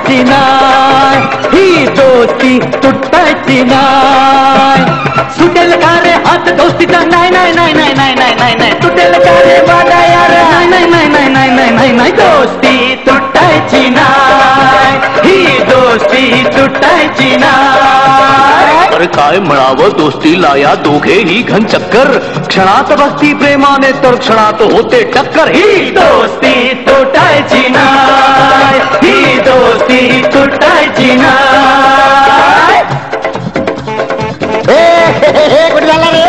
तुटायची नाय, ही दोस्ती तुटायची नाय. सुटेल का रे हात दोस्तीचा, नाही नाही नाही नाही नाही नाही नाही नाही. तुटेल का रे वादा यार, नाही नाही नाही नाही नाही नाही नाही नाही. दोस्ती तुटायची नाय, ही दोस्ती तुटायची नाय. अरे काय म्हणावं दोस्तीला या दोघेही घन चक्कर. क्षणात बसती प्रेमाने तर क्षणात होते टक्कर. ही दोस्ती तुटायची नाय, ही दोस्ती तुटायची नाय. कुठे झाला रे?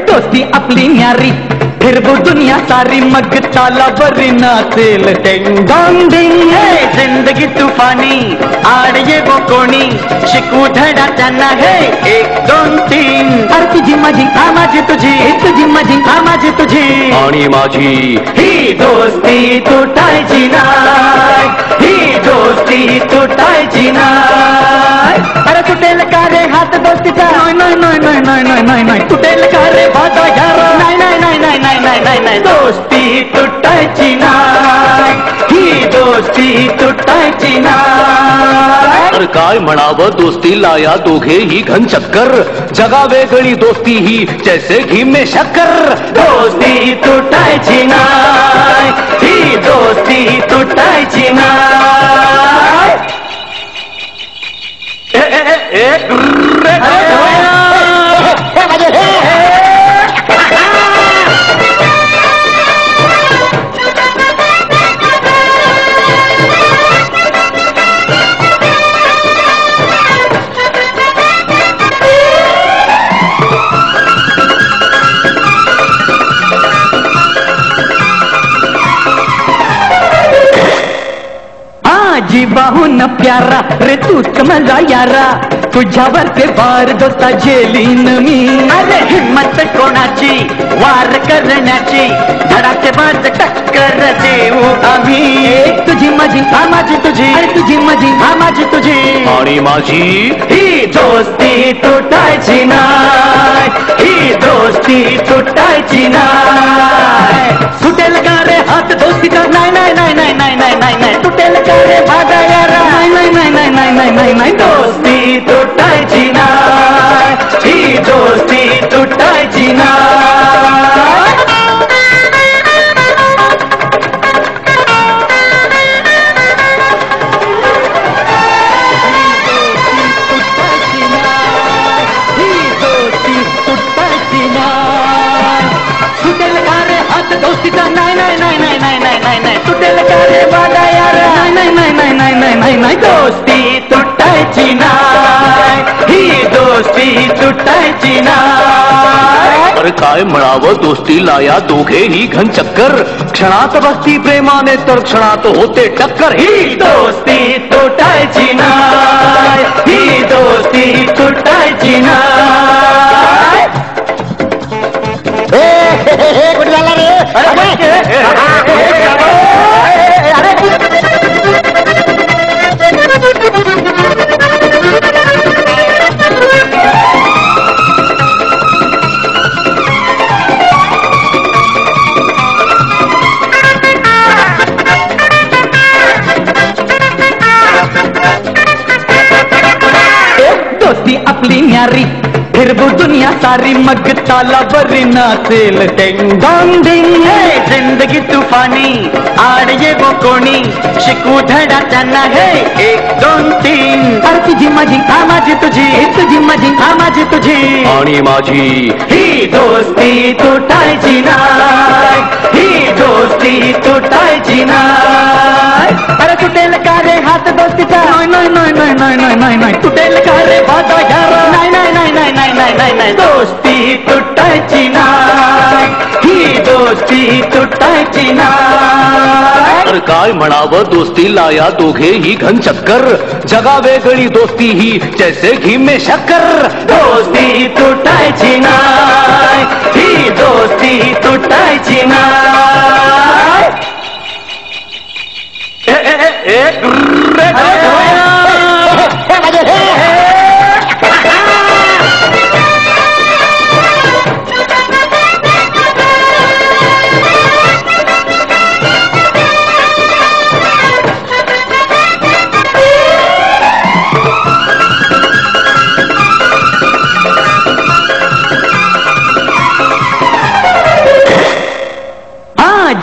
दोस्ती आपली न्यारी, फिरबू दुनिया सारी, मग तालावर नाचेल टेंग डॉंग डिंग. हे जिंदगी तुफानी, आड ये वो कोणी, शिकू धडा त्यांना हे 1 2 3. अरे तुझी माझी हा माझी तुझी, तुझी माझी हा माझी तुझी आणि माझी. ही दोस्ती तुटायची नाय, ही दोस्ती तुटायची नाय. अरे तुटेल का रे हात दोस्तीचा, नाही नाही नाही नाही नाही नाही नाही. तुटेल का रे वादा यार, नाही नाही नाही नाही नाही नाही नाही नाही. दोस्ती तुटायची नाय, ही दोस्ती तुटायची नाय. अरे काय म्हणावं दोस्तीला या दोघेही घन चक्कर. जगा वेगळी दोस्ती ही जैसे घी में शक्कर. दोस्ती तुटायची नाय, ही दोस्ती तुटायची नाय. जीवाहून प्यारा रे तूच मला यारा, तुझ्यावर ते वार दोस्ता झेलीन मी. अरे हिम्मत कोणाची वार करण्याची, धडाके बाज टक्कर देऊ आम्ही. तुझी माझी हा माझी तुझी, तुझी माझी हा माझी तुझी आणि माझी. ही दोस्ती तुटायची नाय, ही दोस्ती तुटायची नाय. सुटेल का रे हात दोस्तीचा, नाही नाही नाही नाही नाही नाही नाही नाही. तुटेल का रे वादा यार, नाही नाही नाही नाही नाही नाही नाही नाही. दोस्ती तुटायची नाय, ही दोस्ती तुटायची नाय. दोस्तीचा, नाही नाही नाही नाही नाही नाही नाही नाही. तुटेल का रे वादा यार, नाही नाही नाही नाही नाही नाही नाही नाही. दोस्ती तुटायची नाय, ही दोस्ती तुटायची नाय. अरे काय म्हणावं दोस्तीला या दोघेही घन चक्कर. क्षणात बसती प्रेमाने तर क्षणात होते टक्कर. ही दोस्ती तुटायची नाय, ही दोस्ती तुटायची नाय. कुठे झाला रे? दोस्ती आपली न्यारी, फिरबू दुनिया सारी, मग तालावर नाचेल टेंग डॉंग डिंग. हे जिंदगी तुफानी, आड ये वो कोणी, शिकू धडा त्यांना हे 1 2 3. अरे तुझी माझी हा माझी तुझी, तुझी माझी हा माझी तुझी आणि माझी. ही दोस्ती तुटायची नाय, ही दोस्ती तुटायची नाय. अरे तुटेल का रे हात दोस्तीचा, नाही नाही नाही नाही नाही नाही नाही. तुटेल का रे वादा यार, नाही नाही नाही नाही नाही नाही नाही. दोस्ती तुटायची नाय, ही दोस्ती तुटायची नाय. तर काय म्हणावं, दोस्ती लाया दोघेही घन चक्कर, जगा वेगळी दोस्ती ही जैसे घी में शक्कर. दोस्ती तुटायची नाय, ही दोस्ती तुटायची नाय.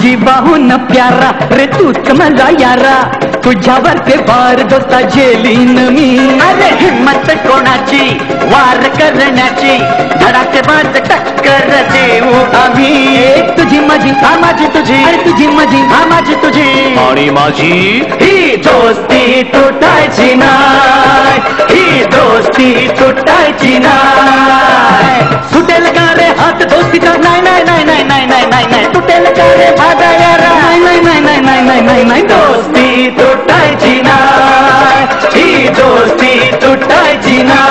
जीवाहून प्यारा रे तूच मला यारा, तुझ्यावर ते वार दोस्ता झेलीन मी. अरे हिम्मत कोणाची वार करण्याची, धडाकेबाज टक्कर देऊ आम्ही. तुझी माझी माझी तुझी, अरे तुझी माझी माझी तुझी, आणि माझी ही दोस्ती तुटायची नाय, ही दोस्ती तुटायची नाय. सुटेल का रे हात दोस्तीचा, नाही नाही नाही नाही नाही नाही नाही नाही. तुटेल का रे भागा यारा, नाही नाही नाही नाही नाही नाही नाही नाही. दोस्ती तुटायची नाय, ही दोस्ती तुटायची नाय.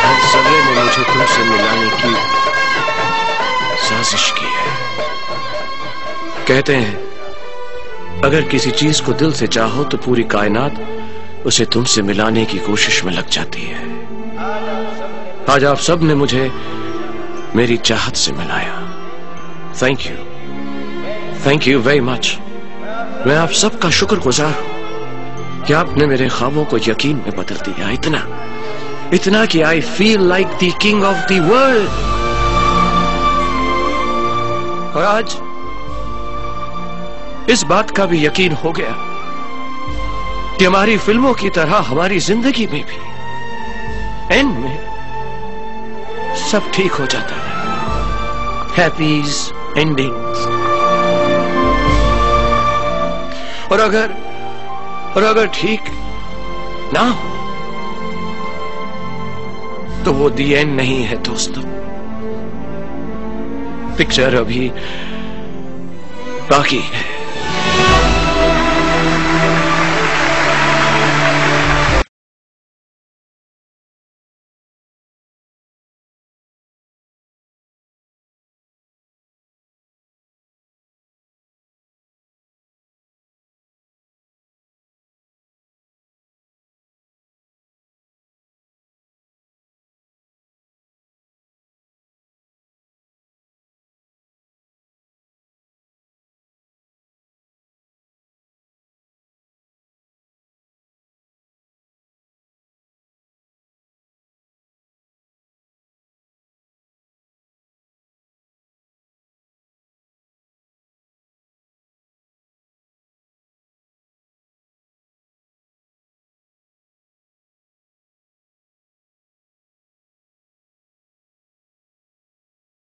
हर समय ने मुझे तुमसे मिलाने की साजिश की है. कहते हैं अगर किसी चीज को दिल से चाहो तो पूरी कायनात उसे तुमसे मिलाने की कोशिश में लग जाती है. आज आप सब ने मुझे मेरी चाहत से मिलाया. Thank you very much. मैं आप सबका शुक्रगुजार हूं कि आपने मेरे ख्वाबों को यकीन में बदल दिया. इतना कि I feel like the king of the world. और आज इस बात का भी यकीन हो गया कि हमारी फिल्मों की तरह हमारी जिंदगी में भी एंड में सब ठीक हो जाता है. हैप्पीज एंडिंग्स. और अगर ठीक ना हो तो वो दी एंड नहीं है दोस्तों. पिक्चर अभी बाकी है.